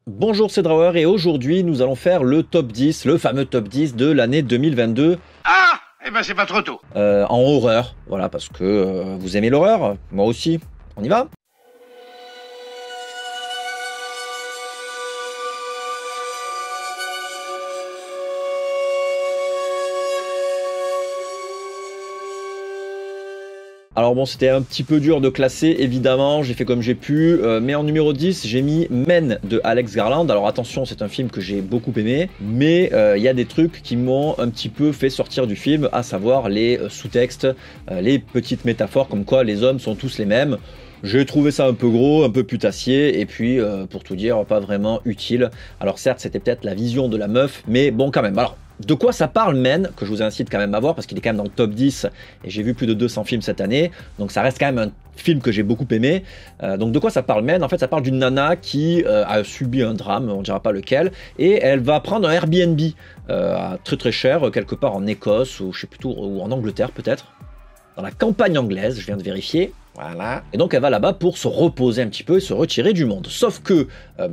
Bonjour, c'est Drawer et aujourd'hui nous allons faire le top 10, le fameux top 10 de l'année 2022. Ah, eh ben c'est pas trop tôt. En horreur, voilà, parce que vous aimez l'horreur, moi aussi. On y va? Alors bon, c'était un petit peu dur de classer, évidemment, j'ai fait comme j'ai pu, mais en numéro 10, j'ai mis Men de Alex Garland. Alors attention, c'est un film que j'ai beaucoup aimé, mais il y a des trucs qui m'ont un petit peu fait sortir du film, à savoir les sous-textes, les petites métaphores, comme quoi les hommes sont tous les mêmes. J'ai trouvé ça un peu gros, un peu putassier, et puis, pour tout dire, pas vraiment utile. Alors certes, c'était peut-être la vision de la meuf, mais bon quand même. Alors, de quoi ça parle Men, que je vous incite quand même à voir, parce qu'il est quand même dans le top 10, et j'ai vu plus de 200 films cette année, donc ça reste quand même un film que j'ai beaucoup aimé. Donc de quoi ça parle Men? En fait, ça parle d'une nana qui a subi un drame, on ne dira pas lequel, et elle va prendre un Airbnb à très très cher, quelque part en Écosse, ou je sais plus tout, ou en Angleterre peut-être, dans la campagne anglaise, je viens de vérifier. Voilà. Et donc elle va là-bas pour se reposer un petit peu et se retirer du monde. Sauf que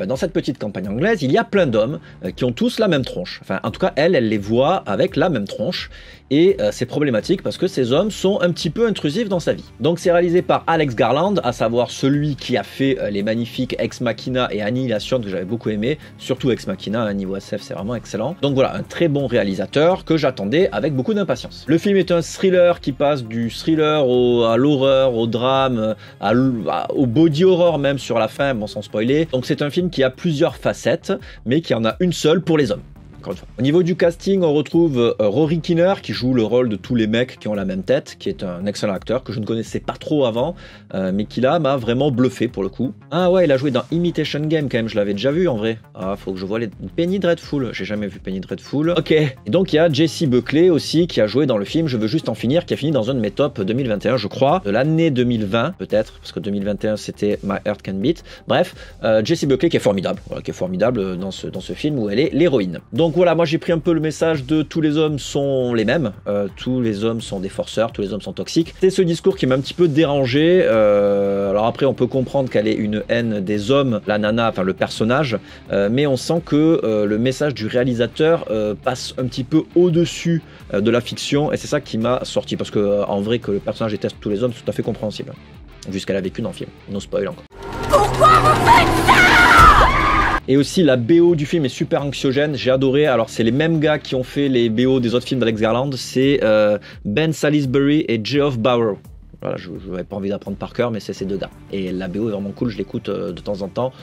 dans cette petite campagne anglaise, il y a plein d'hommes qui ont tous la même tronche. Enfin, en tout cas, elle les voit avec la même tronche. Et c'est problématique parce que ces hommes sont un petit peu intrusifs dans sa vie. Donc c'est réalisé par Alex Garland, à savoir celui qui a fait les magnifiques Ex Machina et Annihilation, que j'avais beaucoup aimé. Surtout Ex Machina, niveau SF, c'est vraiment excellent. Donc voilà, un très bon réalisateur que j'attendais avec beaucoup d'impatience. Le film est un thriller qui passe du thriller à l'horreur, au drame, au body horror même sur la fin, bon sans spoiler. Donc c'est un film qui a plusieurs facettes, mais qui en a une seule pour les hommes. Encore une fois. Au niveau du casting, on retrouve Rory Kinnear qui joue le rôle de tous les mecs qui ont la même tête, qui est un excellent acteur que je ne connaissais pas trop avant, mais qui là m'a vraiment bluffé pour le coup. Ah ouais, il a joué dans Imitation Game quand même, je l'avais déjà vu en vrai. Ah, faut que je vois les Penny Dreadful, j'ai jamais vu Penny Dreadful. Ok, et donc il y a Jessie Buckley aussi qui a joué dans le film Je veux juste en finir, qui a fini dans un de mes tops 2021 je crois, de l'année 2020 peut-être, parce que 2021 c'était My Heart Can Beat. Bref, Jessie Buckley qui est formidable, voilà, qui est formidable dans ce film où elle est l'héroïne. Donc voilà, moi j'ai pris un peu le message de tous les hommes sont les mêmes, tous les hommes sont des forceurs, tous les hommes sont toxiques. C'est ce discours qui m'a un petit peu dérangé. Alors après on peut comprendre qu'elle est une haine des hommes, la nana, enfin le personnage, mais on sent que le message du réalisateur passe un petit peu au-dessus de la fiction, et c'est ça qui m'a sorti, parce que en vrai que le personnage déteste tous les hommes, c'est tout à fait compréhensible, vu ce qu'elle a vécu dans le film. No spoil encore. Pourquoi vous faites ça? Et aussi la BO du film est super anxiogène, j'ai adoré. Alors c'est les mêmes gars qui ont fait les BO des autres films d'Alex Garland, c'est Ben Salisbury et Geoff Barrow. Voilà, je n'avais pas envie d'apprendre par cœur, mais c'est ces deux gars. Et la BO est vraiment cool, je l'écoute de temps en temps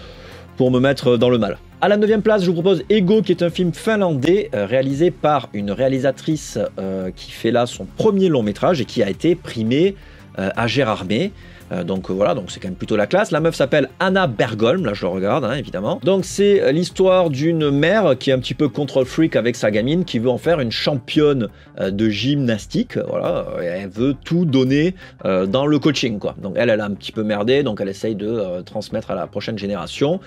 pour me mettre dans le mal. À la 9e place, je vous propose Ego, qui est un film finlandais réalisé par une réalisatrice qui fait là son premier long métrage et qui a été primée à Gérardmer. Donc voilà, donc c'est quand même plutôt la classe. La meuf s'appelle Anna Bergholm, là je le regarde hein, évidemment. Donc c'est l'histoire d'une mère qui est un petit peu control freak avec sa gamine, qui veut en faire une championne de gymnastique. Voilà, elle veut tout donner dans le coaching quoi. Donc elle a un petit peu merdé, donc elle essaye de transmettre à la prochaine génération.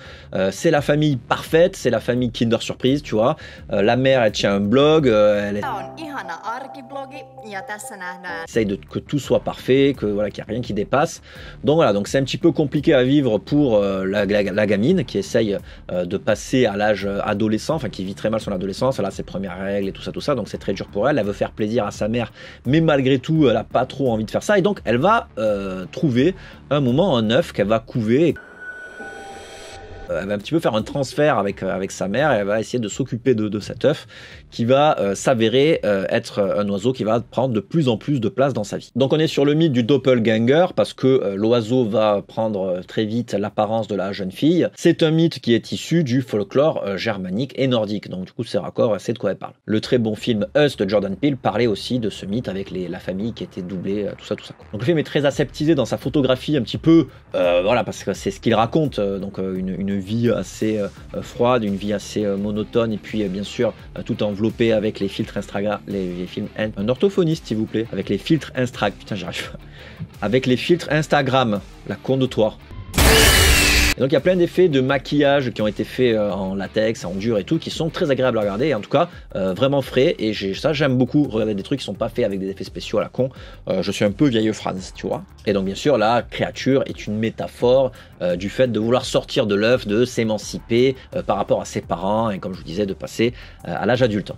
C'est la famille parfaite, c'est la famille Kinder Surprise, tu vois. La mère elle tient un blog, elle essaye que tout soit parfait, que voilà, qu'il n'y a rien qui dépasse. Donc voilà, donc c'est un petit peu compliqué à vivre pour la gamine qui essaye de passer à l'âge adolescent, enfin qui vit très mal son adolescence, elle a ses premières règles et tout ça, donc c'est très dur pour elle. Elle veut faire plaisir à sa mère, mais malgré tout, elle n'a pas trop envie de faire ça, et donc elle va trouver un moment, un œuf qu'elle va couver. Elle va un petit peu faire un transfert avec sa mère, et elle va essayer de s'occuper de cet œuf qui va s'avérer être un oiseau qui va prendre de plus en plus de place dans sa vie. Donc on est sur le mythe du doppelganger, parce que l'oiseau va prendre très vite l'apparence de la jeune fille. C'est un mythe qui est issu du folklore germanique et nordique, donc du coup c'est raccord, c'est de quoi elle parle. Le très bon film Us de Jordan Peele parlait aussi de ce mythe avec la famille qui était doublée, tout ça. Donc le film est très aseptisé dans sa photographie un petit peu, voilà, parce que c'est ce qu'il raconte, donc une vie assez froide, une vie assez monotone, et puis bien sûr tout enveloppé avec les filtres Instagram, les films, un orthophoniste s'il vous plaît, avec les filtres Instagram, putain j'arrive pas, avec les filtres Instagram, la con de toi. Et donc il y a plein d'effets de maquillage qui ont été faits en latex, en dur et tout, qui sont très agréables à regarder, et en tout cas vraiment frais, et ça j'aime beaucoup regarder des trucs qui sont pas faits avec des effets spéciaux à la con. Je suis un peu vieille France, tu vois. Et donc bien sûr la créature est une métaphore du fait de vouloir sortir de l'œuf, de s'émanciper par rapport à ses parents, et comme je vous disais, de passer à l'âge adulte.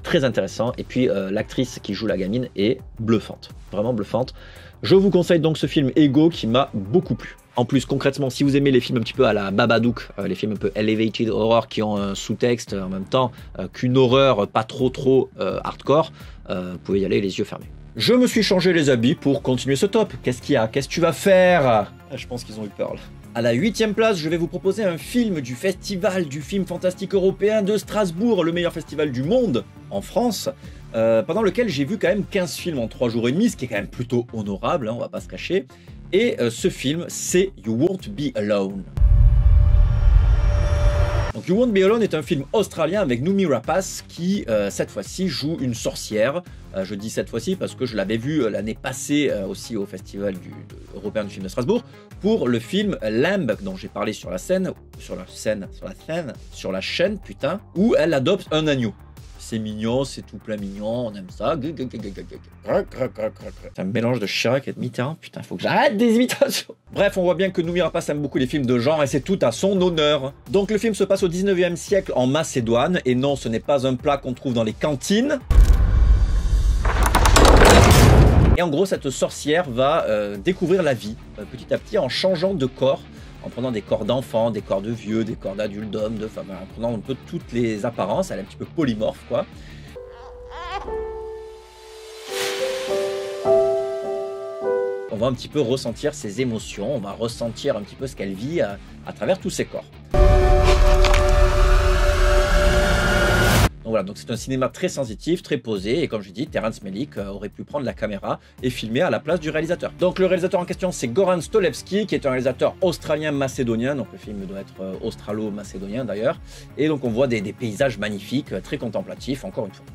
Très intéressant, et puis l'actrice qui joue la gamine est bluffante, vraiment bluffante. Je vous conseille donc ce film Ego qui m'a beaucoup plu. En plus, concrètement, si vous aimez les films un petit peu à la Babadook, les films un peu elevated horror qui ont un sous-texte en même temps qu'une horreur pas trop hardcore, vous pouvez y aller les yeux fermés. Je me suis changé les habits pour continuer ce top. Qu'est-ce qu'il y a? Qu'est-ce que tu vas faire? Je pense qu'ils ont eu peur là. À la 8e place, je vais vous proposer un film du Festival du film fantastique européen de Strasbourg, le meilleur festival du monde en France, pendant lequel j'ai vu quand même 15 films en 3 jours et demi, ce qui est quand même plutôt honorable, hein, on va pas se cacher. Et ce film, c'est You Won't Be Alone. Donc You Won't Be Alone est un film australien avec Noomi Rapace qui, cette fois-ci, joue une sorcière. Je dis cette fois-ci parce que je l'avais vu l'année passée aussi au Festival européen du film de Strasbourg pour le film Lamb dont j'ai parlé sur la chaîne, putain, où elle adopte un agneau. C'est mignon, c'est tout plein mignon, on aime ça. C'est un mélange de Chirac et de Mitterrand. Putain, faut que j'arrête des imitations. Bref, on voit bien que Noomi Rapace aime beaucoup les films de genre et c'est tout à son honneur. Donc le film se passe au 19e siècle en Macédoine. Et non, ce n'est pas un plat qu'on trouve dans les cantines. Et en gros, cette sorcière va découvrir la vie petit à petit en changeant de corps, en prenant des corps d'enfants, des corps de vieux, des corps d'adultes, d'hommes, de femmes, en prenant un peu toutes les apparences. Elle est un petit peu polymorphe, quoi. On va un petit peu ressentir ses émotions, on va ressentir un petit peu ce qu'elle vit à travers tous ses corps. Donc voilà, donc c'est un cinéma très sensitif, très posé, et comme je dis, Terrence Malick aurait pu prendre la caméra et filmer à la place du réalisateur. Donc le réalisateur en question, c'est Goran Stolevski, qui est un réalisateur australien-macédonien, donc le film doit être australo-macédonien d'ailleurs, et donc on voit des paysages magnifiques, très contemplatifs, encore une fois.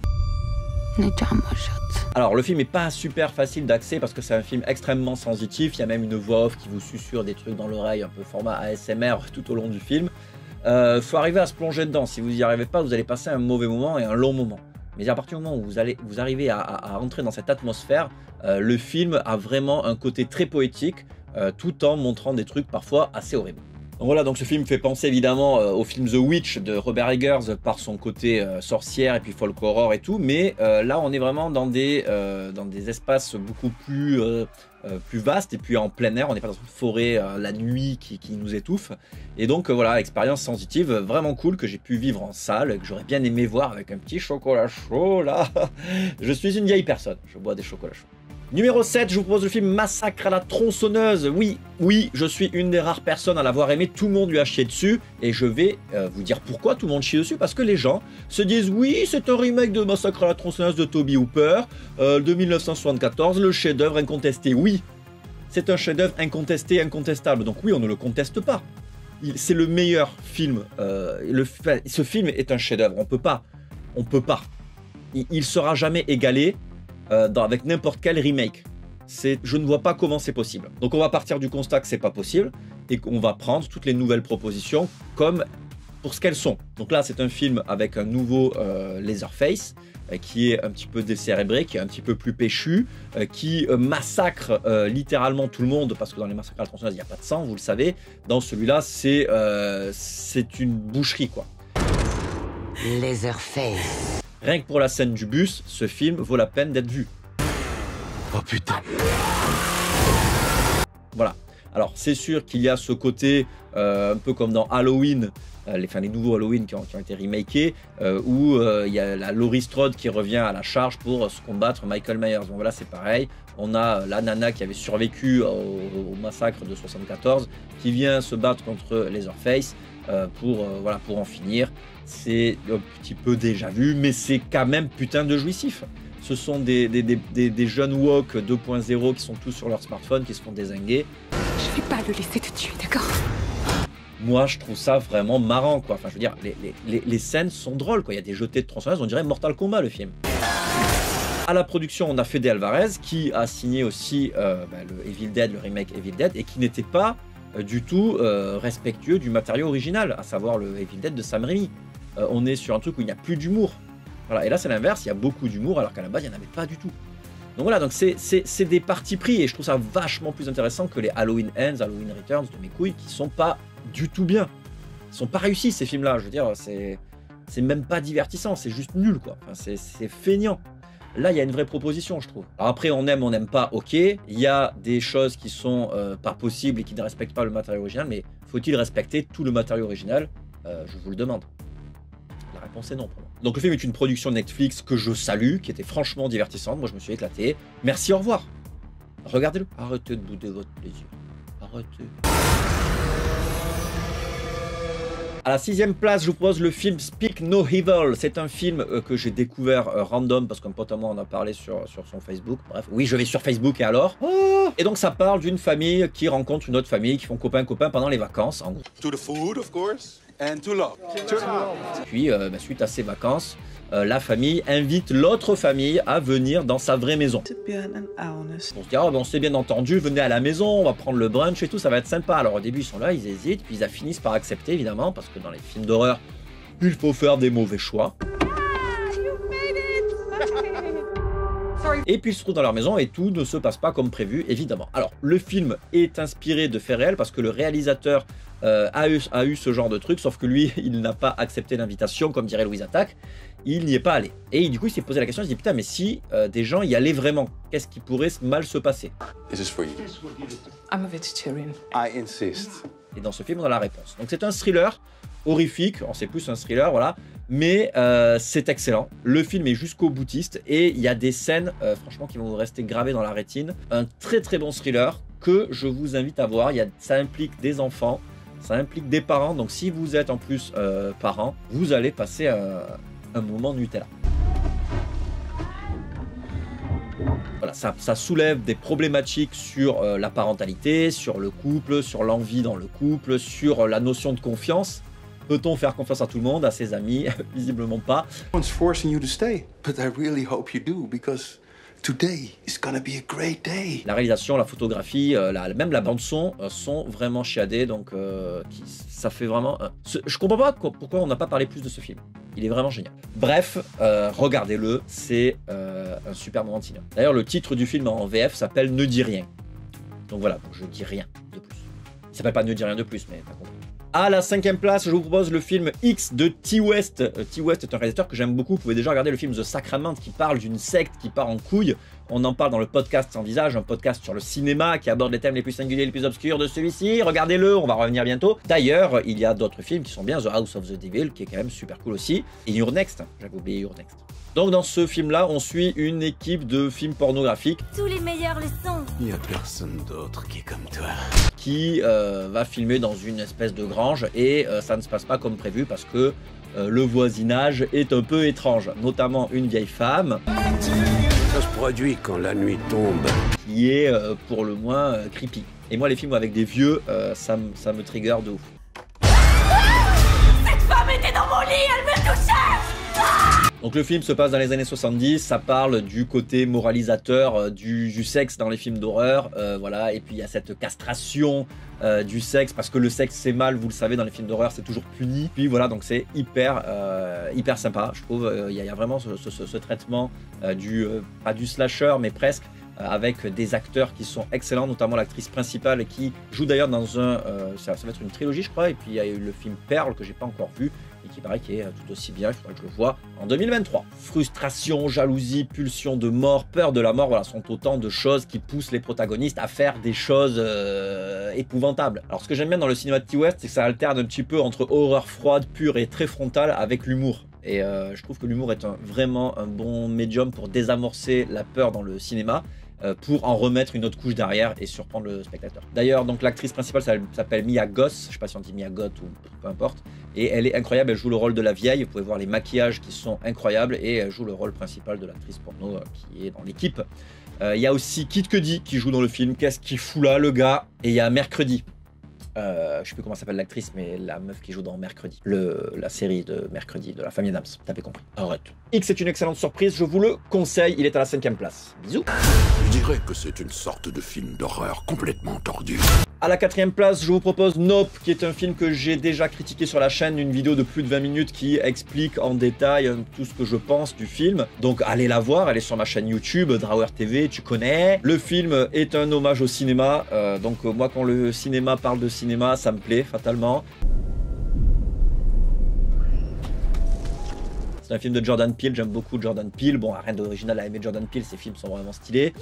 Alors le film n'est pas super facile d'accès parce que c'est un film extrêmement sensitif, il y a même une voix off qui vous susurre des trucs dans l'oreille, un peu format ASMR tout au long du film. Faut arriver à se plonger dedans. Si vous n'y arrivez pas, vous allez passer un mauvais moment et un long moment. Mais à partir du moment où vous arrivez à entrer dans cette atmosphère, le film a vraiment un côté très poétique, tout en montrant des trucs parfois assez horribles. Donc voilà, donc ce film fait penser évidemment au film The Witch de Robert Eggers par son côté sorcière et puis folk horror et tout, mais là on est vraiment dans des espaces beaucoup plus vastes et puis en plein air, on n'est pas dans une forêt la nuit qui nous étouffe. Et donc voilà, expérience sensitive vraiment cool que j'ai pu vivre en salle, que j'aurais bien aimé voir avec un petit chocolat chaud là. Je suis une vieille personne, je bois des chocolats chauds. Numéro 7, je vous propose le film Massacre à la tronçonneuse. Oui, je suis une des rares personnes à l'avoir aimé, tout le monde lui a chié dessus, et je vais vous dire pourquoi tout le monde chie dessus, parce que les gens se disent oui, c'est un remake de Massacre à la tronçonneuse de Tobe Hooper, de 1974, le chef-d'œuvre incontesté. Oui, c'est un chef-d'œuvre incontesté, incontestable, donc oui, on ne le conteste pas. C'est le meilleur film, ce film est un chef-d'œuvre, on peut pas. Il sera jamais égalé avec n'importe quel remake. Je ne vois pas comment c'est possible. Donc on va partir du constat que c'est pas possible et qu'on va prendre toutes les nouvelles propositions comme pour ce qu'elles sont. Donc là c'est un film avec un nouveau Leatherface qui est un petit peu décérébré, qui est un petit peu plus péchu, qui massacre littéralement tout le monde, parce que dans les massacres à la tronçonneuse il n'y a pas de sang, vous le savez. Dans celui-là c'est une boucherie quoi. Leatherface. Rien que pour la scène du bus, ce film vaut la peine d'être vu. Oh putain. Voilà. Alors c'est sûr qu'il y a ce côté un peu comme dans Halloween, les nouveaux Halloween qui ont été remakés, où il y a la Laurie Strode qui revient à la charge pour se combattre Michael Myers. Bon voilà, c'est pareil. On a la nana qui avait survécu au massacre de 74 qui vient se battre contre Leatherface pour en finir. C'est un petit peu déjà vu, mais c'est quand même putain de jouissif. Ce sont des jeunes woke 2.0 qui sont tous sur leur smartphone, qui se font dézinguer. Je vais pas le laisser te tuer, d'accord? Moi, je trouve ça vraiment marrant, quoi. Enfin, je veux dire, les scènes sont drôles, quoi. Il y a des jetés de tronçonneuse, on dirait Mortal Kombat, le film. À la production, on a Fede Alvarez, qui a signé aussi le Evil Dead, le remake Evil Dead, et qui n'était pas du tout respectueux du matériau original, à savoir le Evil Dead de Sam Raimi. On est sur un truc où il n'y a plus d'humour. Voilà. Et là, c'est l'inverse, il y a beaucoup d'humour, alors qu'à la base, il n'y en avait pas du tout. Donc voilà, donc c'est des partis pris, et je trouve ça vachement plus intéressant que les Halloween Ends, Halloween Returns de mes couilles, qui sont pas du tout bien. Ils sont pas réussis, ces films-là. Je veux dire, c'est même pas divertissant, c'est juste nul, quoi. Enfin, c'est feignant. Là, il y a une vraie proposition, je trouve. Alors après, on n'aime pas, ok. Il y a des choses qui sont pas possibles et qui ne respectent pas le matériau original, mais faut-il respecter tout le matériau original? Je vous le demande. La réponse est non pour moi. Donc le film est une production de Netflix que je salue, qui était franchement divertissante. Moi, je me suis éclaté. Merci, au revoir. Regardez-le. Arrêtez de bouder votre plaisir. Arrêtez. À la 6e place, je vous propose le film Speak No Evil. C'est un film que j'ai découvert random parce qu'un pote à moi en a parlé sur son Facebook. Bref, oui, je vais sur Facebook et alors et donc ça parle d'une famille qui rencontre une autre famille, qui font copain-copain pendant les vacances. En gros. To the food, of course, and to love. Puis, suite à ces vacances, la famille invite l'autre famille à venir dans sa vraie maison. Pour se dire, oh, bon, c'est bien entendu, venez à la maison, on va prendre le brunch et tout, ça va être sympa. Alors au début, ils sont là, ils hésitent, puis ils finissent par accepter, évidemment, parce que dans les films d'horreur, il faut faire des mauvais choix. Et puis ils se trouvent dans leur maison et tout ne se passe pas comme prévu, évidemment. Alors, le film est inspiré de faits réels parce que le réalisateur a eu ce genre de truc, sauf que lui, il n'a pas accepté l'invitation, comme dirait Louise Attaque. Il n'y est pas allé. Et du coup, il s'est posé la question, il s'est dit, putain, mais si des gens y allaient vraiment, qu'est-ce qui pourrait mal se passer? This is for you. I'm a vegetarian. I insist. Et dans ce film, on a la réponse. Donc c'est un thriller horrifique, c'est plus un thriller, voilà. Mais c'est excellent. Le film est jusqu'au boutiste et il y a des scènes, franchement, qui vont vous rester gravées dans la rétine. Un très très bon thriller que je vous invite à voir. Ça implique des enfants, ça implique des parents. Donc si vous êtes en plus parents, vous allez passer un moment Nutella. Voilà, ça soulève des problématiques sur la parentalité, sur le couple, sur l'envie dans le couple, sur la notion de confiance. Peut-on faire confiance à tout le monde, à ses amis? Visiblement pas. One's forcing you to stay, but I really hope you do because today is gonna be a great day. La réalisation, la photographie, même la bande son sont vraiment chiadées, donc ça fait vraiment. Je comprends pas pourquoi on n'a pas parlé plus de ce film. Il est vraiment génial. Bref, regardez-le, c'est un super moment de cinéma. D'ailleurs, le titre du film en VF s'appelle Ne dis rien. Donc voilà, je dis rien de plus. Il s'appelle pas Ne dis rien de plus, mais t'as compris. À la 5e place, je vous propose le film X de Ti West. Ti West est un réalisateur que j'aime beaucoup. Vous pouvez déjà regarder le film The Sacrament qui parle d'une secte qui part en couille. On en parle dans le podcast Sans Visage, un podcast sur le cinéma qui aborde les thèmes les plus singuliers et les plus obscurs de celui-ci. Regardez-le, on va revenir bientôt. D'ailleurs, il y a d'autres films qui sont bien. The House of the Devil, qui est quand même super cool aussi. Et Your Next, j'avais oublié Your Next. Donc dans ce film-là, on suit une équipe de films pornographiques. Tous les meilleures leçons. Il n'y a personne d'autre qui est comme toi. Qui va filmer dans une espèce de grange et ça ne se passe pas comme prévu parce que le voisinage est un peu étrange, notamment une vieille femme. Ça se produit quand la nuit tombe. Qui est pour le moins creepy. Et moi les films avec des vieux, ça me trigger de ouf. Cette femme était dans mon lit, elle me touchait. Donc le film se passe dans les années 70, ça parle du côté moralisateur du sexe dans les films d'horreur, voilà, et puis il y a cette castration du sexe, parce que le sexe c'est mal, vous le savez, dans les films d'horreur c'est toujours puni, puis voilà, donc c'est hyper sympa, je trouve, il y a vraiment ce traitement pas du slasher, mais presque, avec des acteurs qui sont excellents, notamment l'actrice principale qui joue d'ailleurs dans ça va être une trilogie je crois, et puis il y a eu le film Pearl que j'ai pas encore vu, et qui paraît qu'il est tout aussi bien, il faudrait que je le voie en 2023. Frustration, jalousie, pulsion de mort, peur de la mort, voilà, sont autant de choses qui poussent les protagonistes à faire des choses épouvantables. Alors ce que j'aime bien dans le cinéma de Ti West, c'est que ça alterne un petit peu entre horreur froide, pure et très frontale avec l'humour. Et je trouve que l'humour est vraiment un bon médium pour désamorcer la peur dans le cinéma, pour en remettre une autre couche derrière et surprendre le spectateur. D'ailleurs, donc l'actrice principale s'appelle Mia Goth, je sais pas si on dit Mia Goth ou peu importe, et elle est incroyable, elle joue le rôle de la vieille, vous pouvez voir les maquillages qui sont incroyables, et elle joue le rôle principal de l'actrice porno qui est dans l'équipe. Il y a aussi Kid Cudi qui joue dans le film, qu'est-ce qu'il fout là le gars? Et il y a Mercredi. Je sais plus comment s'appelle l'actrice, mais la meuf qui joue dans Mercredi, la série de Mercredi de la famille Adams. T'avais compris. Arrête. X est une excellente surprise, je vous le conseille. Il est à la 5e place. Bisous. Je dirais que c'est une sorte de film d'horreur complètement tordu. À la 4e place, je vous propose Nope, qui est un film que j'ai déjà critiqué sur la chaîne, une vidéo de plus de 20 minutes qui explique en détail tout ce que je pense du film. Donc allez la voir, elle est sur ma chaîne YouTube, Drawer TV, tu connais. Le film est un hommage au cinéma, donc moi quand le cinéma parle de cinéma, ça me plaît fatalement. C'est un film de Jordan Peele, j'aime beaucoup Jordan Peele. Bon, rien d'original à aimer Jordan Peele, ses films sont vraiment stylés.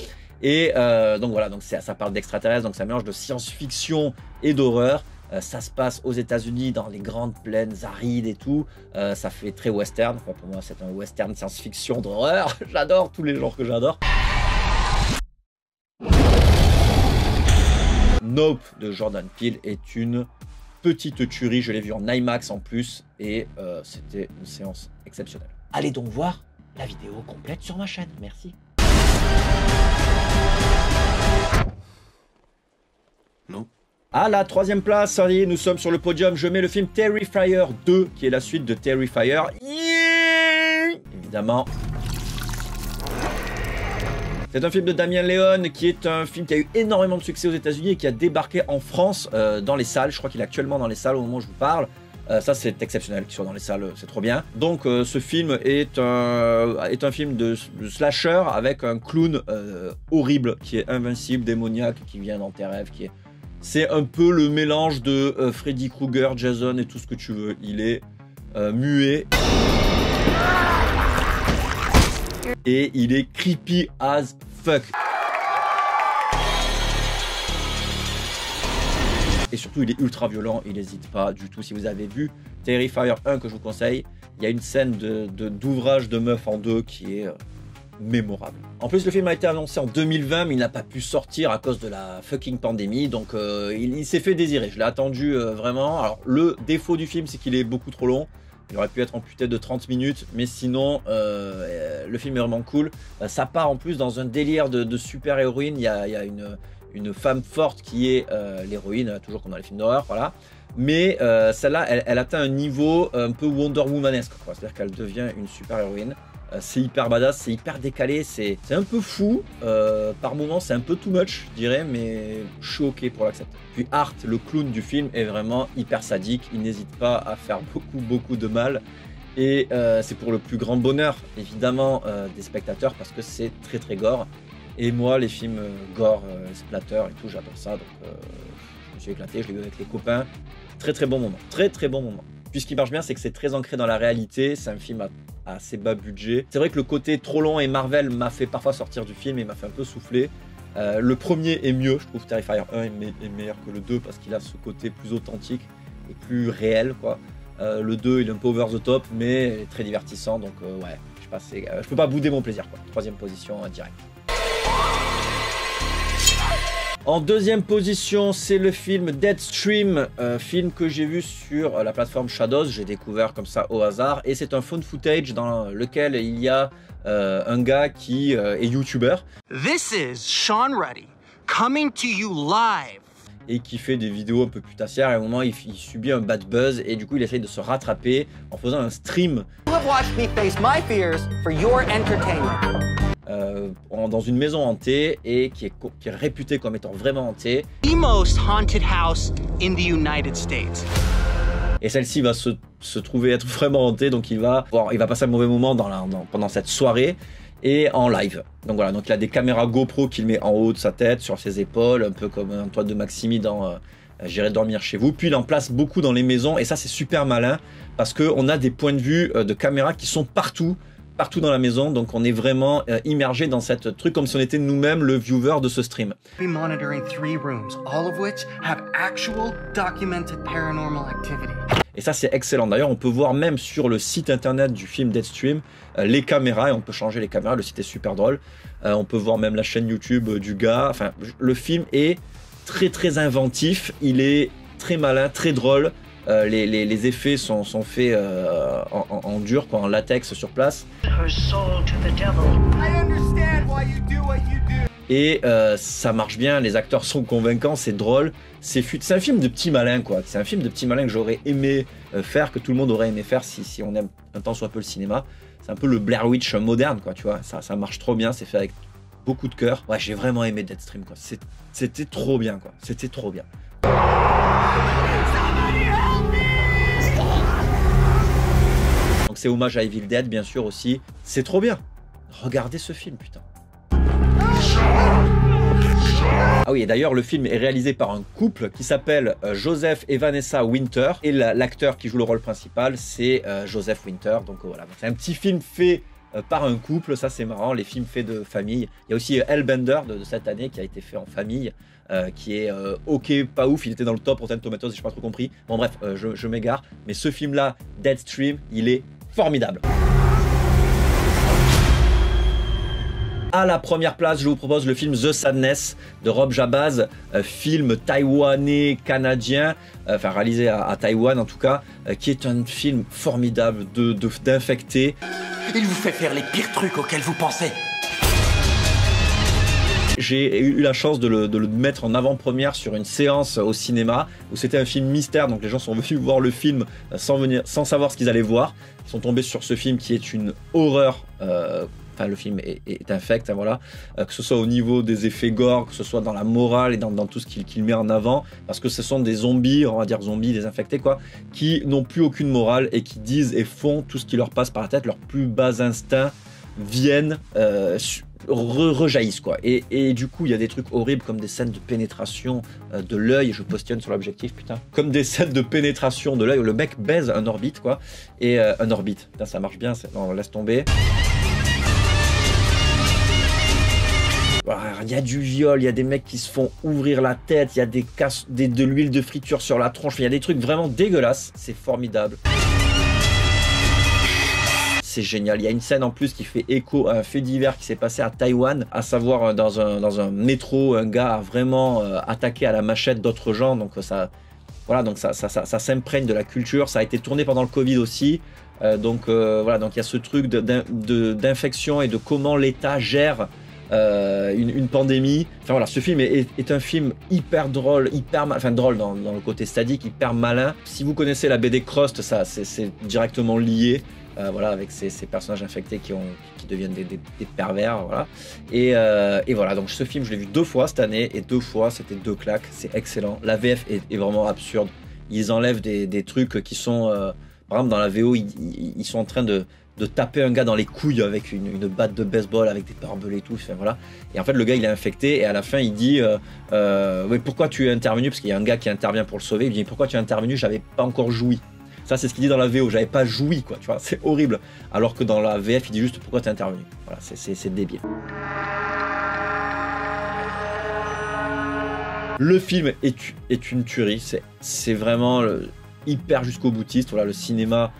Et donc voilà, donc ça parle d'extraterrestres, donc ça mélange de science-fiction et d'horreur. Ça se passe aux États-Unis dans les grandes plaines arides et tout. Ça fait très western. Enfin, pour moi, c'est un western science-fiction d'horreur. J'adore tous les genres que j'adore. Nope de Jordan Peele est une petite tuerie. Je l'ai vu en IMAX en plus et c'était une séance exceptionnelle. Allez donc voir la vidéo complète sur ma chaîne. Merci. Non. À la 3e place, ça y est, nous sommes sur le podium. Je mets le film Terrifier 2, qui est la suite de Terrifier. Évidemment. C'est un film de Damien Leone, qui est un film qui a eu énormément de succès aux États-Unis et qui a débarqué en France dans les salles. Je crois qu'il est actuellement dans les salles au moment où je vous parle. Ça, c'est exceptionnel qu'il soit dans les salles, c'est trop bien. Donc, ce film est un film de slasher avec un clown horrible qui est invincible, démoniaque, qui vient dans tes rêves, C'est un peu le mélange de Freddy Krueger, Jason et tout ce que tu veux. Il est muet. Et il est creepy as fuck. Et surtout, il est ultra violent, il n'hésite pas du tout. Si vous avez vu Terrifier 1 que je vous conseille, il y a une scène d'ouvrage de meuf en deux qui est mémorable. En plus, le film a été annoncé en 2020, mais il n'a pas pu sortir à cause de la fucking pandémie, donc il s'est fait désirer. Je l'ai attendu vraiment. Alors, le défaut du film, c'est qu'il est beaucoup trop long. Il aurait pu être amputé de 30 minutes, mais sinon, le film est vraiment cool. Ça part en plus dans un délire de super-héroïne. Il y a une femme forte qui est l'héroïne, toujours comme dans les films d'horreur, voilà. Mais celle-là, elle atteint un niveau un peu Wonder Womanesque, c'est-à-dire qu'elle devient une super-héroïne. C'est hyper badass, c'est hyper décalé, c'est un peu fou. Par moments, c'est un peu too much, je dirais, mais je suis ok pour l'accepter. Puis Art, le clown du film, est vraiment hyper sadique. Il n'hésite pas à faire beaucoup de mal. Et c'est pour le plus grand bonheur, évidemment, des spectateurs, parce que c'est très gore. Et moi, les films gore, splatter et tout, j'adore ça. Donc, je me suis éclaté, je l'ai vu avec les copains. Très bon moment, très bon moment. Puis ce qui marche bien, c'est que c'est très ancré dans la réalité. C'est un film à assez bas budget. C'est vrai que le côté trop long et Marvel m'a fait parfois sortir du film et m'a fait un peu souffler. Le premier est mieux, je trouve. Terrifier 1 est meilleur que le 2 parce qu'il a ce côté plus authentique et plus réel, quoi. Le 2, il est un peu over the top, mais très divertissant. Donc, ouais, je peux pas bouder mon plaisir, quoi. 3e position, direct. En 2e position, c'est le film Deadstream, film que j'ai vu sur la plateforme Shadows. J'ai découvert comme ça au hasard. Et c'est un found footage dans lequel il y a un gars qui est YouTuber. This is Sean Ruddy, coming to you live. Et qui fait des vidéos un peu putassières. Et à un moment, il subit un bad buzz. Et du coup, il essaye de se rattraper en faisant un stream. You have watched me face my fears for your entertainment. Dans une maison hantée et qui est réputée comme étant vraiment hantée. The most haunted house in the United States. Et celle-ci va se trouver être vraiment hantée, donc il va passer un mauvais moment pendant cette soirée et en live. Donc voilà, donc il a des caméras GoPro qu'il met en haut de sa tête, sur ses épaules, un peu comme Antoine de Maximi dans J'irai dormir chez vous. Puis il en place beaucoup dans les maisons et ça c'est super malin parce qu'on a des points de vue de caméras qui sont partout dans la maison, donc on est vraiment immergé dans cette truc comme si on était nous-mêmes le viewer de ce stream. Monitoring 3 rooms, all of which have actual documented paranormal activity. Et ça c'est excellent. D'ailleurs on peut voir même sur le site internet du film Deadstream les caméras et on peut changer les caméras. Le site est super drôle. On peut voir même la chaîne YouTube du gars. Enfin, le film est très inventif. Il est très malin, très drôle. Les effets sont faits en dur, quoi, en latex sur place. Et ça marche bien, les acteurs sont convaincants, c'est drôle, c'est un film de petit malin quoi. C'est un film de petit malin que j'aurais aimé faire, que tout le monde aurait aimé faire si on aime un temps soit peu le cinéma. C'est un peu le Blair Witch moderne quoi, tu vois. Ça marche trop bien, c'est fait avec beaucoup de cœur. Ouais, j'ai vraiment aimé Deadstream quoi. C'était trop bien quoi, c'était trop bien. Donc c'est hommage à Evil Dead bien sûr aussi. C'est trop bien. Regardez ce film putain. Ah oui, et d'ailleurs, le film est réalisé par un couple qui s'appelle Joseph et Vanessa Winter. Et l'acteur qui joue le rôle principal, c'est Joseph Winter. Donc voilà, c'est un petit film fait par un couple. Ça, c'est marrant, les films faits de famille. Il y a aussi Hellbender de cette année qui a été fait en famille, qui est ok, pas ouf. Il était dans le top Rotten Tomatoes, j'ai pas trop compris. Bon bref, je m'égare. Mais ce film-là, Deadstream, il est formidable. À la première place, je vous propose le film The Sadness de Rob Jabaz, film taïwanais canadien, enfin réalisé à Taïwan en tout cas, qui est un film formidable d'infectés. Il vous fait faire les pires trucs auxquels vous pensez. J'ai eu la chance de le mettre en avant-première sur une séance au cinéma où c'était un film mystère, donc les gens sont venus voir le film sans savoir ce qu'ils allaient voir. Ils sont tombés sur ce film qui est une horreur. Enfin, le film est infect, hein, voilà. Que ce soit au niveau des effets gore, que ce soit dans la morale et dans tout ce qu'il met en avant, parce que ce sont des zombies, on va dire zombies, des infectés, quoi, qui n'ont plus aucune morale et qui disent et font tout ce qui leur passe par la tête, leurs plus bas instincts viennent, rejaillissent, quoi. Et du coup, il y a des trucs horribles comme des scènes de pénétration de l'œil, je postillonne sur l'objectif, putain, comme des scènes de pénétration de l'œil où le mec baise un orbite, quoi, et un orbite, putain, ça marche bien, non, laisse tomber. Il y a du viol, il y a des mecs qui se font ouvrir la tête, il y a de l'huile de friture sur la tronche, il y a des trucs vraiment dégueulasses, c'est formidable. C'est génial, il y a une scène en plus qui fait écho à un fait divers qui s'est passé à Taïwan, à savoir dans un métro, un gars a vraiment attaqué à la machette d'autres gens, donc ça s'imprègne de la culture, ça a été tourné pendant le Covid aussi. Donc voilà, donc il y a ce truc d'infection et de comment l'État gère une pandémie. Enfin voilà, ce film est un film hyper drôle, enfin drôle dans le côté sadique, hyper malin. Si vous connaissez la BD Crust, ça c'est directement lié. Voilà, avec ces personnages infectés qui deviennent des pervers, voilà. Et voilà, donc ce film je l'ai vu 2 fois cette année et 2 fois c'était 2 claques, c'est excellent. La VF est vraiment absurde. Ils enlèvent des trucs qui sont, par exemple dans la VO, ils sont en train de taper un gars dans les couilles avec une batte de baseball avec des barbelés et tout, enfin, voilà. Et en fait le gars il est infecté et à la fin il dit oui, pourquoi tu es intervenu, parce qu'il y a un gars qui intervient pour le sauver, il dit pourquoi tu es intervenu, j'avais pas encore joui. Ça c'est ce qu'il dit dans la VO, j'avais pas joui quoi, tu vois, c'est horrible. Alors que dans la VF il dit juste pourquoi tu es intervenu. Voilà, c'est débile. Le film est une tuerie, c'est vraiment hyper jusqu'au boutiste, voilà, le cinéma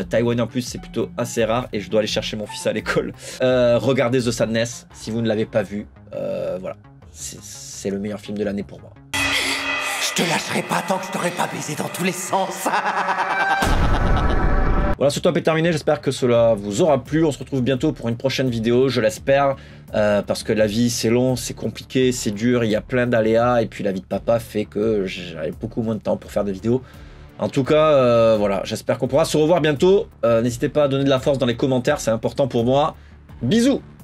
taïwanais en plus c'est plutôt assez rare et je dois aller chercher mon fils à l'école. Regardez The Sadness si vous ne l'avez pas vu, voilà, c'est le meilleur film de l'année pour moi. Je te lâcherai pas tant que je t'aurai pas baisé dans tous les sens. Voilà, ce top est terminé, j'espère que cela vous aura plu. On se retrouve bientôt pour une prochaine vidéo, je l'espère, parce que la vie c'est long, c'est compliqué, c'est dur, il y a plein d'aléas et puis la vie de papa fait que j'avais beaucoup moins de temps pour faire des vidéos. En tout cas, voilà, j'espère qu'on pourra se revoir bientôt. N'hésitez pas à donner de la force dans les commentaires, c'est important pour moi. Bisous!